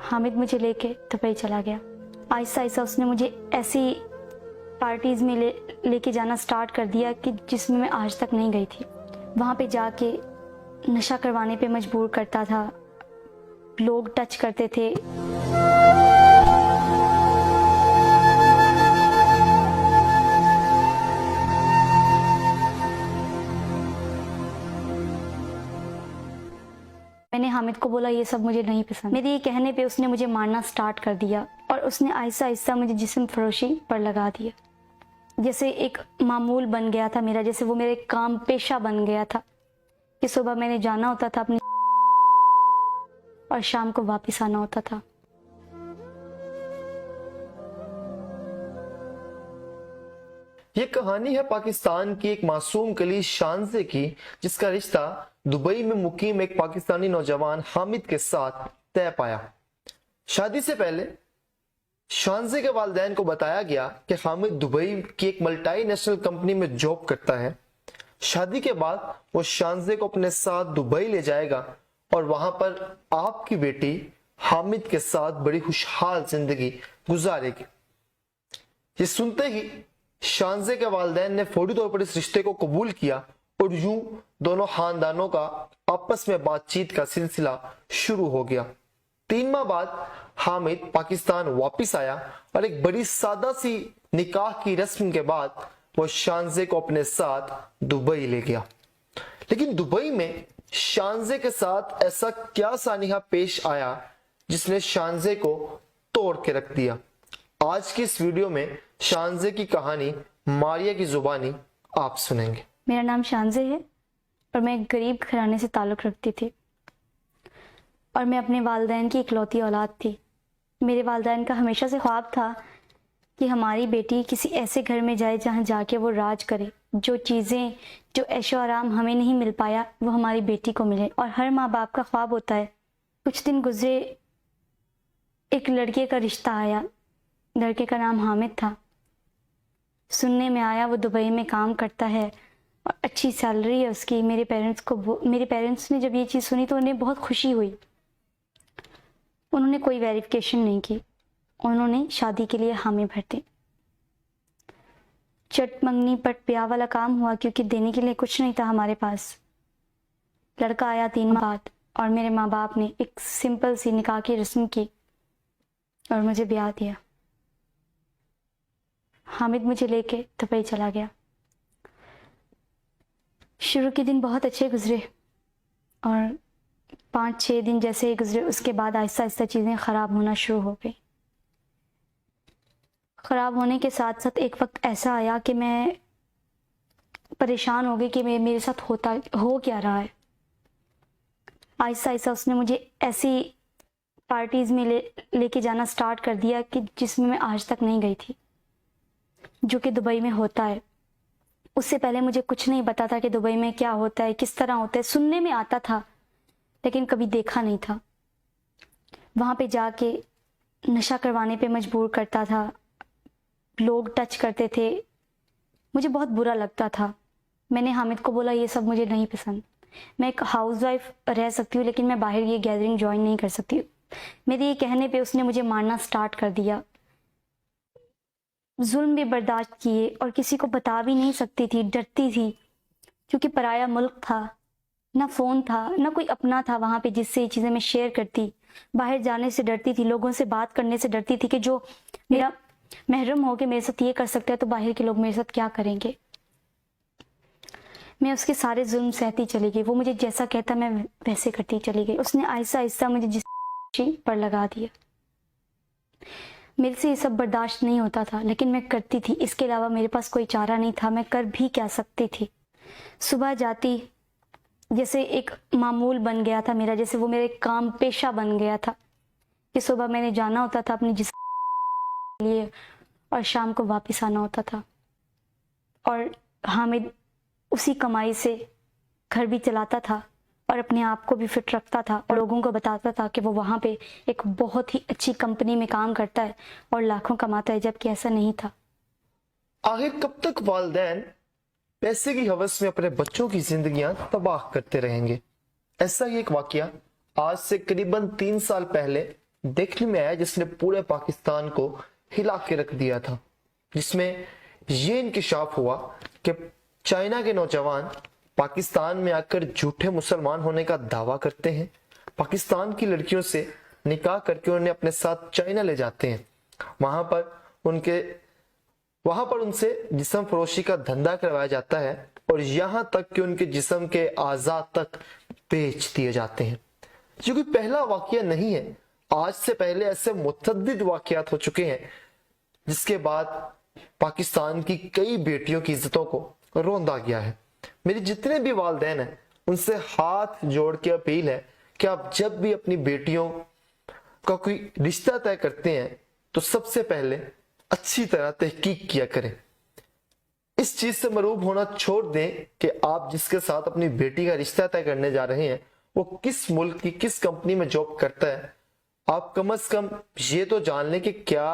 हामिद मुझे लेके दुबई चला गया। आहिस्ता आहिस्ता उसने मुझे ऐसी पार्टीज़ में लेके जाना स्टार्ट कर दिया कि जिसमें मैं आज तक नहीं गई थी। वहाँ पे जाके नशा करवाने पे मजबूर करता था, लोग टच करते थे। मैंने हामिद को बोला ये सब मुझे नहीं पसंद। मेरे ये कहने पे उसने मुझे मारना स्टार्ट कर दिया और उसने आहिस्ता आहिस्ता मुझे जिस्म फरोशी पर लगा दिया। जैसे एक मामूल बन गया था मेरा, जैसे वो मेरे काम पेशा बन गया था कि सुबह मैंने जाना होता था अपनी और शाम को वापस आना होता था। ये कहानी है पाकिस्तान की एक मासूम कली शानजे की, जिसका रिश्ता दुबई में मुकीम एक पाकिस्तानी नौजवान हामिद के साथ तय पाया। शादी से पहले शानजे के वालिदैन को बताया गया कि हामिद दुबई की एक मल्टीनेशनल कंपनी में जॉब करता है। शादी के बाद वो शानजे को अपने साथ दुबई ले जाएगा और वहां पर आपकी बेटी हामिद के साथ बड़ी खुशहाल जिंदगी गुजारेगी। ये सुनते ही शानजे के वालिदैन ने फौरी तौर पर इस रिश्ते को कबूल किया और यूं दोनों खानदानों का आपस में बातचीत का सिलसिला शुरू हो गया। 3 माह बाद हामिद पाकिस्तान वापस आया और एक बड़ी सादा सी निकाह की रस्म के बाद वो शानजे को अपने साथ दुबई ले गया। लेकिन दुबई में शानजे के साथ ऐसा क्या सानिया पेश आया जिसने शानजे को तोड़ के रख दिया। आज की इस वीडियो में शानजे की कहानी मारिया की जुबानी आप सुनेंगे। मेरा नाम शानजे है और मैं एक गरीब घराने से ताल्लुक़ रखती थी और मैं अपने वालिदैन की इकलौती औलाद थी। मेरे वालिदैन का हमेशा से ख्वाब था कि हमारी बेटी किसी ऐसे घर में जाए जहाँ जाके वो राज करे। जो चीज़ें, जो ऐशो आराम हमें नहीं मिल पाया वो हमारी बेटी को मिले, और हर माँ बाप का ख्वाब होता है। कुछ दिन गुजरे, एक लड़के का रिश्ता आया। लड़के का नाम हामिद था। सुनने में आया वो दुबई में काम करता है और अच्छी सैलरी है उसकी। मेरे पेरेंट्स ने जब ये चीज़ सुनी तो उन्हें बहुत खुशी हुई। उन्होंने कोई वेरिफिकेशन नहीं की, उन्होंने शादी के लिए हामी भर दी। चट मंगनी पट ब्याह वाला काम हुआ क्योंकि देने के लिए कुछ नहीं था हमारे पास। लड़का आया 3 माह बाद और मेरे माँ बाप ने एक सिंपल सी निकाह की रस्म की और मुझे ब्याह दिया। हामिद मुझे लेके दुबई चला गया। शुरू के दिन बहुत अच्छे गुजरे और 5-6 दिन जैसे ही गुजरे उसके बाद आहिस्ता आहिस्ता चीज़ें ख़राब होना शुरू हो गई। ख़राब होने के साथ साथ एक वक्त ऐसा आया कि मैं परेशान हो गई कि मेरे साथ हो क्या रहा है। आहिस्ता आहिस्ता उसने मुझे ऐसी पार्टीज़ में लेके जाना स्टार्ट कर दिया कि जिसमें मैं आज तक नहीं गई थी, जो कि दुबई में होता है। उससे पहले मुझे कुछ नहीं पता था कि दुबई में क्या होता है, किस तरह होता है। सुनने में आता था लेकिन कभी देखा नहीं था। वहाँ पे जाके नशा करवाने पे मजबूर करता था, लोग टच करते थे, मुझे बहुत बुरा लगता था। मैंने हामिद को बोला ये सब मुझे नहीं पसंद। मैं एक हाउसवाइफ रह सकती हूँ लेकिन मैं बाहर ये गैदरिंग ज्वाइन नहीं कर सकती। मेरे ये कहने पे उसने मुझे मारना स्टार्ट कर दिया। जुल्म भी बर्दाश्त किए और किसी को बता भी नहीं सकती थी, डरती थी क्योंकि पराया मुल्क था, ना फ़ोन था, ना कोई अपना था वहाँ पे जिससे ये चीज़ें मैं शेयर करती। बाहर जाने से डरती थी, लोगों से बात करने से डरती थी कि जो मेरा महरम हो के मेरे साथ ये कर सकता है तो बाहर के लोग मेरे साथ क्या करेंगे। मैं उसके सारे जुल्म सहती चली गई। वो मुझे जैसा कहता मैं वैसे करती चली गई। उसने आहिस्ता आहिस्ता मुझे जिस्म पर लगा दिया। मेरे से ये सब बर्दाश्त नहीं होता था लेकिन मैं करती थी। इसके अलावा मेरे पास कोई चारा नहीं था। मैं कर भी क्या सकती थी। सुबह जाती, जैसे एक मामूल बन गया था मेरा, जैसे वो मेरे काम पेशा बन गया था कि सुबह मैंने जाना होता था अपनी जिस्म के लिए और शाम को वापस आना होता था। और हामिद उसी कमाई से घर भी चलाता था और अपने आप को भी फिट रखता था और लोगों को बताता था कि वो वहाँ पे एक बहुत ही अच्छी कंपनी में काम करता है और लाखों कमाता है, जबकि ऐसा नहीं था। आखिर कब तक वालिदैन पैसे की हवस में अपने बच्चों की जिंदगियां तबाह करते रहेंगे। ऐसा ही एक वाकया आज से करीबन 3 साल पहले देखने में आया जिसने पूरे पाकिस्तान को हिला के रख दिया था, जिसमें ये इंकशाफ हुआ कि चाइना के नौजवान पाकिस्तान में आकर झूठे मुसलमान होने का दावा करते हैं, पाकिस्तान की लड़कियों से निकाह करके उन्हें अपने साथ चाइना ले जाते हैं, वहां पर उनसे जिस्म फरोशी का धंधा करवाया जाता है और यहां तक कि उनके जिस्म के आज़ा तक बेच दिए जाते हैं। जो कि पहला वाकया नहीं है, आज से पहले ऐसे मुतअद्दिद वाकयात हो चुके हैं जिसके बाद पाकिस्तान की कई बेटियों की इज्जतों को रौंदा गया है। मेरे जितने भी वालिदैन हैं उनसे हाथ जोड़ के अपील है कि आप जब भी अपनी बेटियों का कोई रिश्ता तय करते हैं तो सबसे पहले अच्छी तरह तहकीक किया करें। इस चीज से मरूब होना छोड़ दें कि आप जिसके साथ अपनी बेटी का रिश्ता तय करने जा रहे हैं वो किस मुल्क की किस कंपनी में जॉब करता है। आप कम से कम ये तो जान लें कि क्या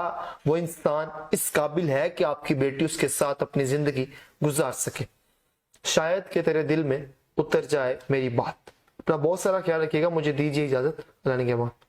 वो इंसान इस काबिल है कि आपकी बेटी उसके साथ अपनी जिंदगी गुजार सके। शायद कि तेरे दिल में उतर जाए मेरी बात। अपना बहुत सारा ख्याल रखिएगा। मुझे दीजिए इजाजत। अल्लाह ने के बाद।